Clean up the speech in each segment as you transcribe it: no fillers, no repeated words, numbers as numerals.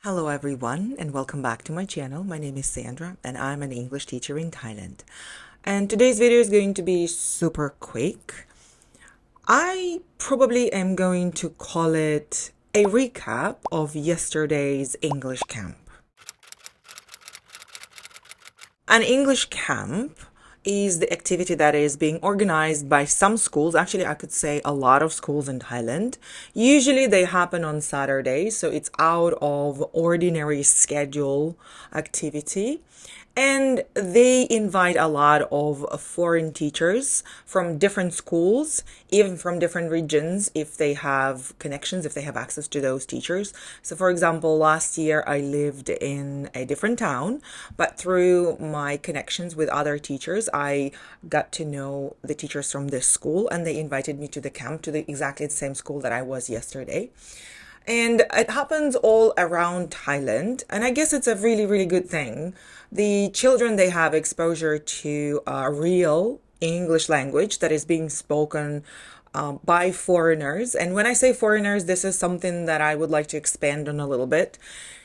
Hello everyone and welcome back to my channel. My name is Sandra and I'm an English teacher in Thailand. And today's video is going to be super quick. I probably am going to call it a recap of yesterday's English camp. An English camp is the activity that is being organized by some schools. Actually, I could say a lot of schools in Thailand. Usually they happen on Saturdays, so it's out of ordinary schedule activity. And they invite a lot of foreign teachers from different schools, even from different regions, if they have connections, if they have access to those teachers. So, for example, last year I lived in a different town, but through my connections with other teachers, I got to know the teachers from this school, and they invited me to the camp, to the exactly the same school that I was yesterday. And it happens all around Thailand. And I guess it's a really, really good thing. The children, they have exposure to real English language that is being spoken by foreigners. And when I say foreigners, this is something that I would like to expand on a little bit.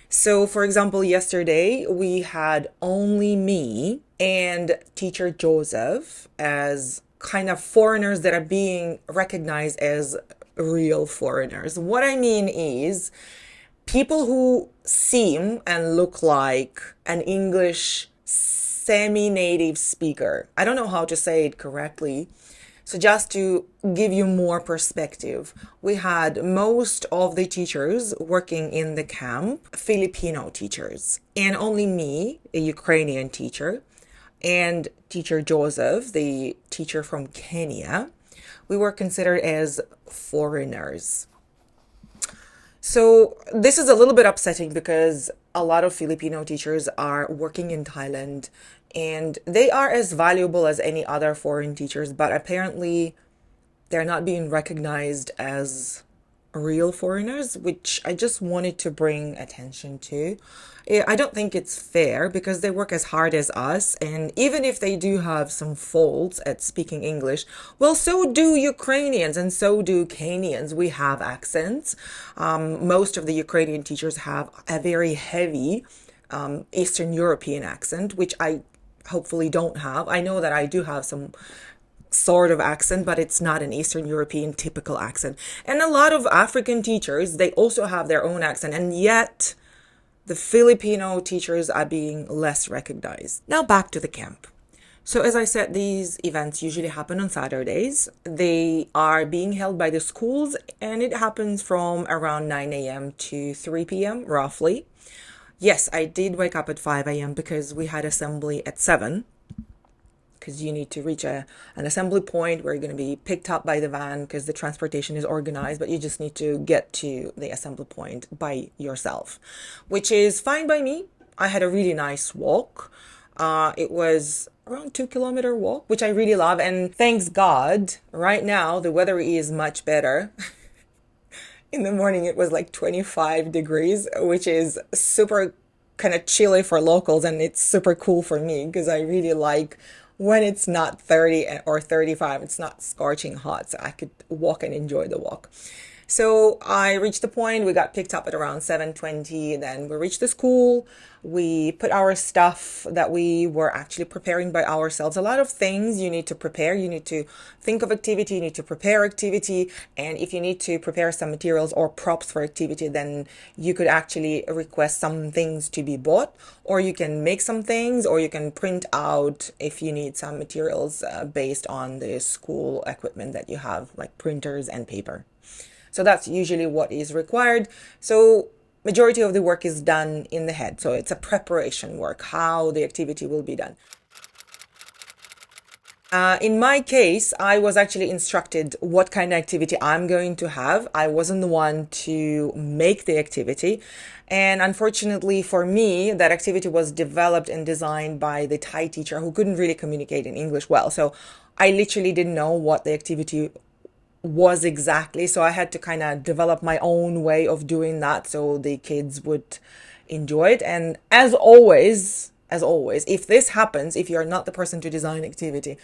So, for example, yesterday we had only me and teacher Joseph as kind of foreigners that are being recognized as real foreigners. What I mean is people who seem and look like an English semi-native speaker. I don't know how to say it correctly. So just to give you more perspective, we had most of the teachers working in the camp, Filipino teachers, and only me, a Ukrainian teacher, and teacher Joseph, the teacher from Kenya. We were considered as foreigners. So this is a little bit upsetting because a lot of Filipino teachers are working in Thailand and they are as valuable as any other foreign teachers, but apparently they're not being recognized as real foreigners, which I just wanted to bring attention to. I don't think it's fair because they work as hard as us, and even if they do have some faults at speaking English, well, so do Ukrainians and so do Kenyans. We have accents. Most of the Ukrainian teachers have a very heavy Eastern European accent, which I hopefully don't have. I know that I do have some sort of accent, but it's not an Eastern European typical accent. And a lot of African teachers, they also have their own accent, and yet the Filipino teachers are being less recognized. Now back to the camp. So as I said, these events usually happen on Saturdays. They are being held by the schools, and it happens from around 9 a.m. to 3 p.m. roughly. Yes, I did wake up at 5 a.m. because we had assembly at 7, because you need to reach an assembly point where you're going to be picked up by the van because the transportation is organized, but you just need to get to the assembly point by yourself, which is fine by me. I had a really nice walk. It was around 2 kilometer walk, which I really love. And thanks God, right now the weather is much better. In the morning, it was like 25 degrees, which is super kind of chilly for locals, and it's super cool for me because I really like when it's not 30 or 35, it's not scorching hot, so I could walk and enjoy the walk. So I reached the point, we got picked up at around 7:20, then we reached the school, we put our stuff that we were actually preparing by ourselves. A lot of things you need to prepare, you need to think of activity, you need to prepare activity, and if you need to prepare some materials or props for activity, then you could actually request some things to be bought, or you can make some things, or you can print out if you need some materials based on the school equipment that you have, like printers and paper. So that's usually what is required. So majority of the work is done in the head. So it's a preparation work, how the activity will be done. In my case, I was actually instructed what kind of activity I'm going to have. I wasn't the one to make the activity. And unfortunately for me, that activity was developed and designed by the Thai teacher who couldn't really communicate in English well. So I literally didn't know what the activity was exactly. So I had to kind of develop my own way of doing that so the kids would enjoy it. And as always, if this happens, if you're not the person to design activity,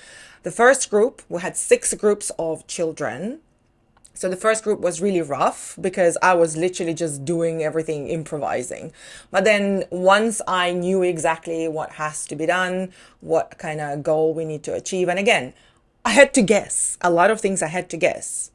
the first group, we had 6 groups of children, So the first group was really rough because I was literally just doing everything improvising. But then once I knew exactly what has to be done, what kind of goal we need to achieve, and again, I had to guess. A lot of things I had to guess.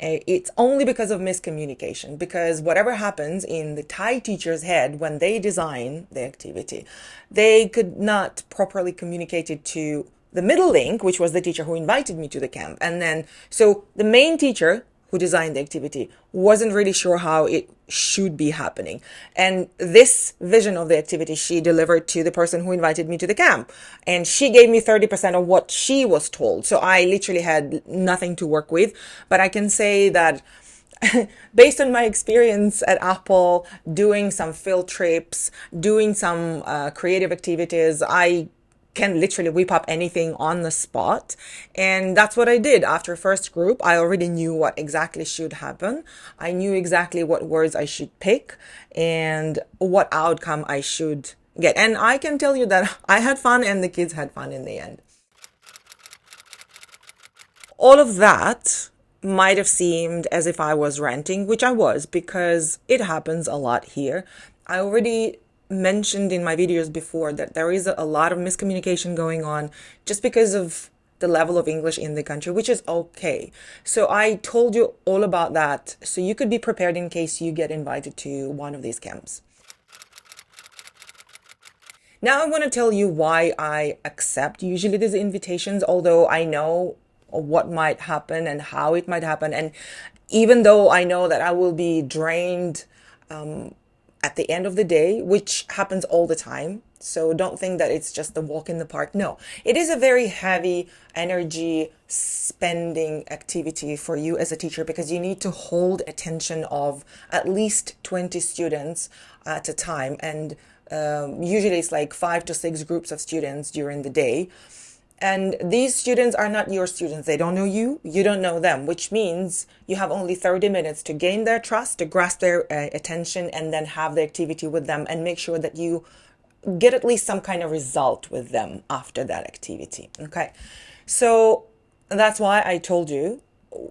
It's only because of miscommunication, because whatever happens in the Thai teacher's head when they design the activity, they could not properly communicate it to the middle link, which was the teacher who invited me to the camp. And then, so the main teacher who designed the activity wasn't really sure how it should be happening. And this vision of the activity she delivered to the person who invited me to the camp. And she gave me 30% of what she was told. So I literally had nothing to work with. But I can say that based on my experience at Apple, doing some field trips, doing some creative activities, I can literally whip up anything on the spot. And that's what I did. After first group, I already knew what exactly should happen. I knew exactly what words I should pick and what outcome I should get. And I can tell you that I had fun and the kids had fun in the end. All of that might have seemed as if I was ranting, which I was, because it happens a lot here. I already mentioned in my videos before that there is a lot of miscommunication going on just because of the level of English in the country, which is okay. So I told you all about that so you could be prepared in case you get invited to one of these camps. Now I want to tell you why I accept usually these invitations, although I know what might happen and how it might happen. And even though I know that I will be drained at the end of the day, which happens all the time. So don't think that it's just a walk in the park. No, it is a very heavy energy spending activity for you as a teacher because you need to hold attention of at least 20 students at a time. And usually it's like 5 to 6 groups of students during the day. And these students are not your students. They don't know you. You don't know them, which means you have only 30 minutes to gain their trust, to grasp their attention, and then have the activity with them and make sure that you get at least some kind of result with them after that activity. Okay. So that's why I told you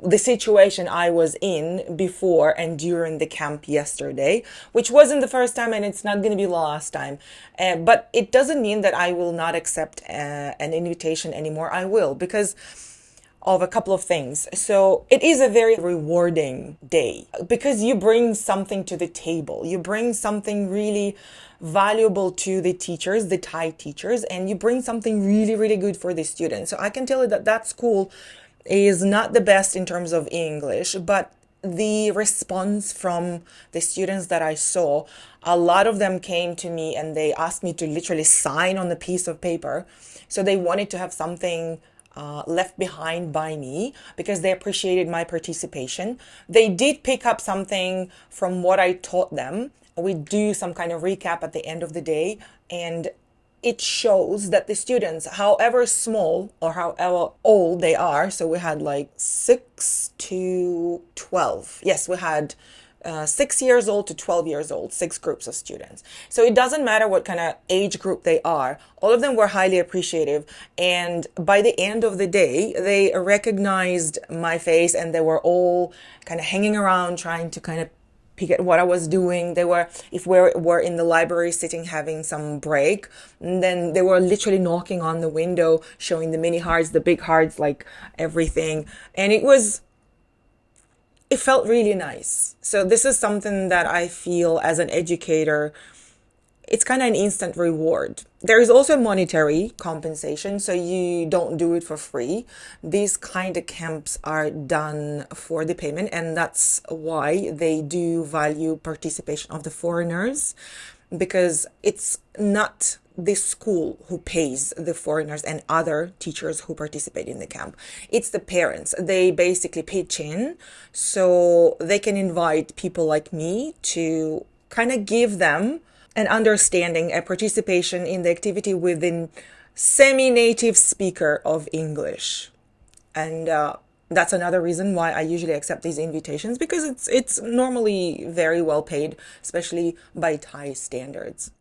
the situation I was in before and during the camp yesterday, which wasn't the first time and it's not going to be the last time. But it doesn't mean that I will not accept an invitation anymore. I will, because of a couple of things. So it is a very rewarding day because you bring something to the table. You bring something really valuable to the teachers, the Thai teachers, and you bring something really, really good for the students. So I can tell you that that school is not the best in terms of English, but the response from the students that I saw, a lot of them came to me and they asked me to literally sign on a piece of paper. So they wanted to have something left behind by me because they appreciated my participation. They did pick up something from what I taught them. We do some kind of recap at the end of the day, and it shows that the students, however small or however old they are, so we had like 6 to 12. Yes, we had 6 years old to 12 years old, 6 groups of students. So it doesn't matter what kind of age group they are. All of them were highly appreciative. And by the end of the day, they recognized my face and they were all kind of hanging around trying to kind of peek at what I was doing. They were, if we were in the library sitting having some break, and then they were literally knocking on the window, showing the mini hearts, the big hearts, like everything. And it felt really nice. So this is something that I feel as an educator, it's kind of an instant reward. There is also monetary compensation, so you don't do it for free. These kind of camps are done for the payment, and that's why they do value participation of the foreigners, because it's not the school who pays the foreigners and other teachers who participate in the camp. It's the parents. They basically pitch in so they can invite people like me to kind of give them an understanding, a participation in the activity with a semi-native speaker of English. And that's another reason why I usually accept these invitations, because it's normally very well paid, especially by Thai standards.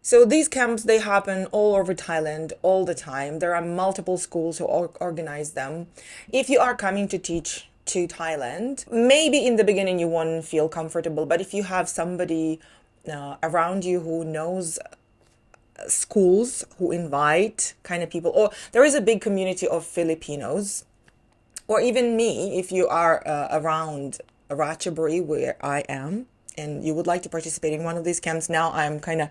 So these camps, they happen all over Thailand all the time. There are multiple schools who organize them. If you are coming to teach to Thailand, maybe in the beginning you won't feel comfortable, but if you have somebody around you who knows schools, who invite kind of people, or there is a big community of Filipinos, or even me, if you are around Ratchaburi, where I am, and you would like to participate in one of these camps. Now I'm kind of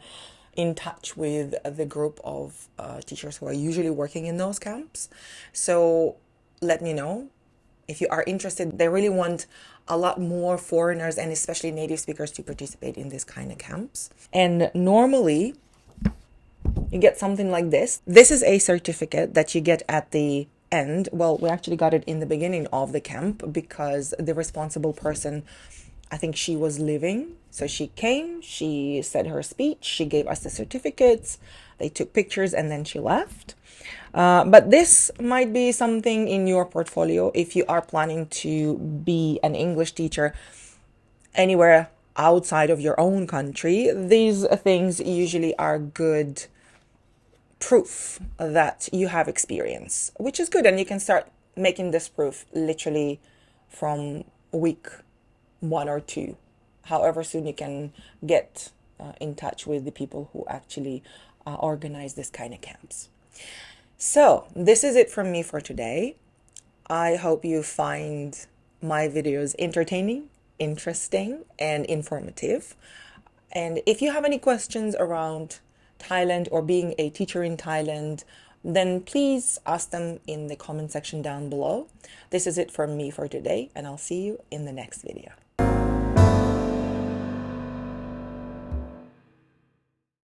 in touch with the group of teachers who are usually working in those camps. So let me know if you are interested. They really want a lot more foreigners and especially native speakers to participate in this kind of camps. And normally you get something like this. This is a certificate that you get at the end. Well, we actually got it in the beginning of the camp because the responsible person, I think she was leaving. So she came, she said her speech, she gave us the certificates, they took pictures, and then she left. But this might be something in your portfolio if you are planning to be an English teacher anywhere outside of your own country. These things usually are good proof that you have experience, which is good. And you can start making this proof literally from week 1 or 2, however soon you can get in touch with the people who actually organize this kind of camps. So this is it from me for today. I hope you find my videos entertaining, interesting, and informative. And if you have any questions around Thailand or being a teacher in Thailand, then please ask them in the comment section down below. This is it from me for today, and I'll see you in the next video.